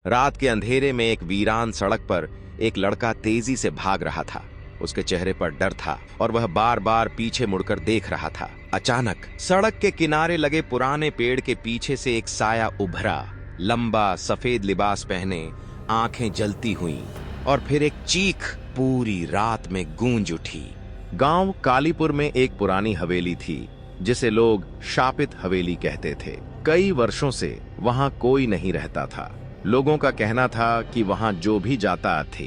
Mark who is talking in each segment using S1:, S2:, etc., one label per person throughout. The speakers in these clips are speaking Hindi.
S1: रात के अंधेरे में एक वीरान सड़क पर एक लड़का तेजी से भाग रहा था। उसके चेहरे पर डर था और वह बार बार पीछे मुड़कर देख रहा था। अचानक सड़क के किनारे लगे पुराने पेड़ के पीछे से एक साया उभरा, लंबा सफेद लिबास पहने, आंखें जलती हुईं, और फिर एक चीख पूरी रात में गूंज उठी। गांव कालीपुर में एक पुरानी हवेली थी जिसे लोग शापित हवेली कहते थे। कई वर्षों से वहां कोई नहीं रहता था। लोगों का कहना था कि वहां जो भी जाता थे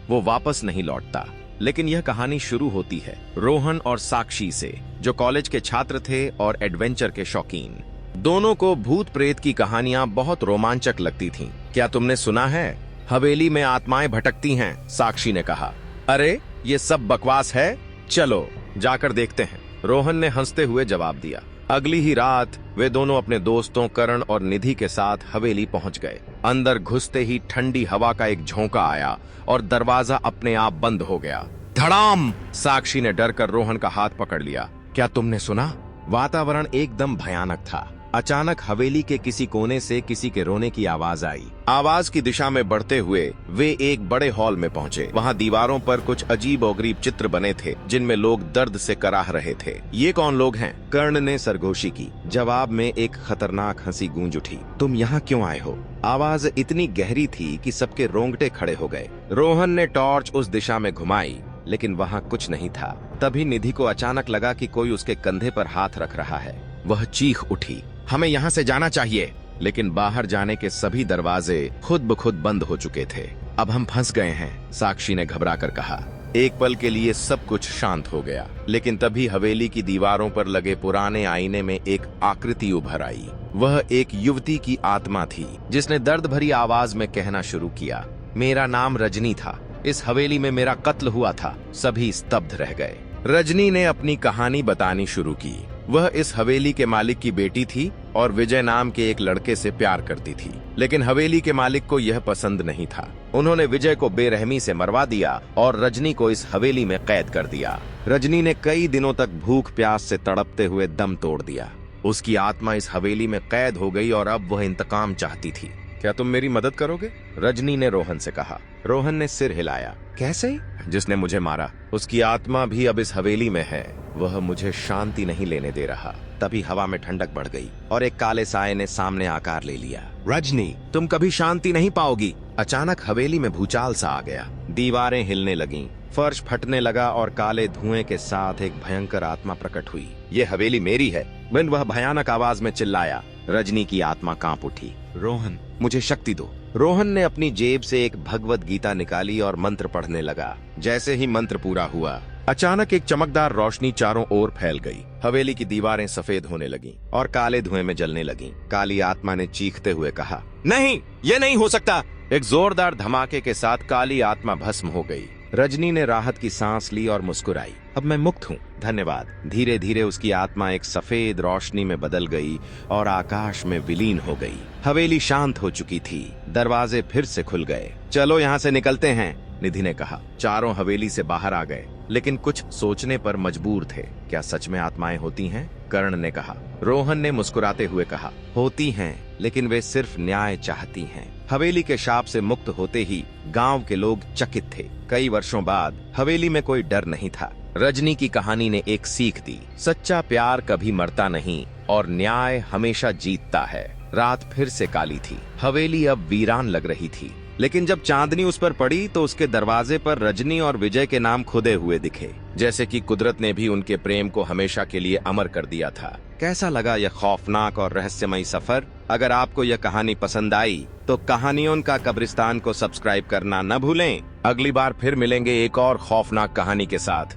S1: वो वापस नहीं लौटता। लेकिन यह कहानी शुरू होती है रोहन और साक्षी से, जो कॉलेज के छात्र थे और एडवेंचर के शौकीन। दोनों को भूत प्रेत की कहानियां बहुत रोमांचक लगती थीं। क्या तुमने सुना है हवेली में आत्माएं भटकती हैं? साक्षी ने कहा। अरे ये सब बकवास है, चलो जाकर देखते हैं, रोहन ने हंसते हुए जवाब दिया। अगली ही रात वे दोनों अपने दोस्तों करण और निधि के साथ हवेली पहुंच गए। अंदर घुसते ही ठंडी हवा का एक झोंका आया और दरवाजा अपने आप बंद हो गया। धड़ाम! साक्षी ने डरकर रोहन का हाथ पकड़ लिया। क्या तुमने सुना? वातावरण एकदम भयानक था। अचानक हवेली के किसी कोने से किसी के रोने की आवाज आई। आवाज की दिशा में बढ़ते हुए वे एक बड़े हॉल में पहुंचे। वहां दीवारों पर कुछ अजीब-ओ-गरीब चित्र बने थे जिनमें लोग दर्द से कराह रहे थे। ये कौन लोग हैं? कर्ण ने सरगोशी की। जवाब में एक खतरनाक हंसी गूंज उठी। तुम यहाँ क्यों आए हो? आवाज इतनी गहरी थी कि सबके रोंगटे खड़े हो गए। रोहन ने टॉर्च उस दिशा में घुमाई, लेकिन वहाँ कुछ नहीं था। तभी निधि को अचानक लगा कि कोई उसके कंधे पर हाथ रख रहा है। वह चीख उठी, हमें यहाँ से जाना चाहिए। लेकिन बाहर जाने के सभी दरवाजे खुद ब खुद बंद हो चुके थे। अब हम फंस गए हैं, साक्षी ने घबरा कर कहा। एक पल के लिए सब कुछ शांत हो गया, लेकिन तभी हवेली की दीवारों पर लगे पुराने आईने में एक आकृति उभर आई। वह एक युवती की आत्मा थी जिसने दर्द भरी आवाज में कहना शुरू किया, मेरा नाम रजनी था, इस हवेली में मेरा कत्ल हुआ था। सभी स्तब्ध रह गए। रजनी ने अपनी कहानी बतानी शुरू की। वह इस हवेली के मालिक की बेटी थी और विजय नाम के एक लड़के से प्यार करती थी। लेकिन हवेली के मालिक को यह पसंद नहीं था। उन्होंने विजय को बेरहमी से मरवा दिया और रजनी को इस हवेली में कैद कर दिया। रजनी ने कई दिनों तक भूख प्यास से तड़पते हुए दम तोड़ दिया। उसकी आत्मा इस हवेली में कैद हो गई और अब वह इंतकाम चाहती थी। क्या तुम मेरी मदद करोगे? रजनी ने रोहन से कहा। रोहन ने सिर हिलाया। कैसे? जिसने मुझे मारा उसकी आत्मा भी अब इस हवेली में है। वह मुझे शांति नहीं लेने दे रहा। तभी हवा में ठंडक बढ़ गई और एक काले साये ने सामने आकार ले लिया। रजनी, तुम कभी शांति नहीं पाओगी। अचानक हवेली में भूचाल सा आ गया। दीवारें हिलने लगीं, फर्श फटने लगा और काले धुएं के साथ एक भयंकर आत्मा प्रकट हुई। ये हवेली मेरी है, वह भयानक आवाज में चिल्लाया। रजनी की आत्मा कांप उठी। रोहन, मुझे शक्ति दो। रोहन ने अपनी जेब से एक भगवत गीता निकाली और मंत्र पढ़ने लगा। जैसे ही मंत्र पूरा हुआ, अचानक एक चमकदार रोशनी चारों ओर फैल गई। हवेली की दीवारें सफेद होने लगीं और काले धुएं में जलने लगीं। काली आत्मा ने चीखते हुए कहा, नहीं, ये नहीं हो सकता। एक जोरदार धमाके के साथ काली आत्मा भस्म हो गई। रजनी ने राहत की सांस ली और मुस्कुराई। अब मैं मुक्त हूँ, धन्यवाद। धीरे धीरे उसकी आत्मा एक सफेद रोशनी में बदल गई और आकाश में विलीन हो गई। हवेली शांत हो चुकी थी। दरवाजे फिर से खुल गए। चलो यहाँ से निकलते हैं, निधि ने कहा। चारों हवेली से बाहर आ गए, लेकिन कुछ सोचने पर मजबूर थे। क्या सच में आत्माएं होती हैं? कर्ण ने कहा। रोहन ने मुस्कुराते हुए कहा, होती हैं, लेकिन वे सिर्फ न्याय चाहती हैं। हवेली के शाप से मुक्त होते ही गांव के लोग चकित थे। कई वर्षों बाद हवेली में कोई डर नहीं था। रजनी की कहानी ने एक सीख दी, सच्चा प्यार कभी मरता नहीं और न्याय हमेशा जीतता है। रात फिर से काली थी। हवेली अब वीरान लग रही थी, लेकिन जब चांदनी उस पर पड़ी तो उसके दरवाजे पर रजनी और विजय के नाम खुदे हुए दिखे, जैसे कि कुदरत ने भी उनके प्रेम को हमेशा के लिए अमर कर दिया था। कैसा लगा यह खौफनाक और रहस्यमयी सफर? अगर आपको यह कहानी पसंद आई तो कहानियों का कब्रिस्तान को सब्सक्राइब करना न भूलें। अगली बार फिर मिलेंगे एक और खौफनाक कहानी के साथ।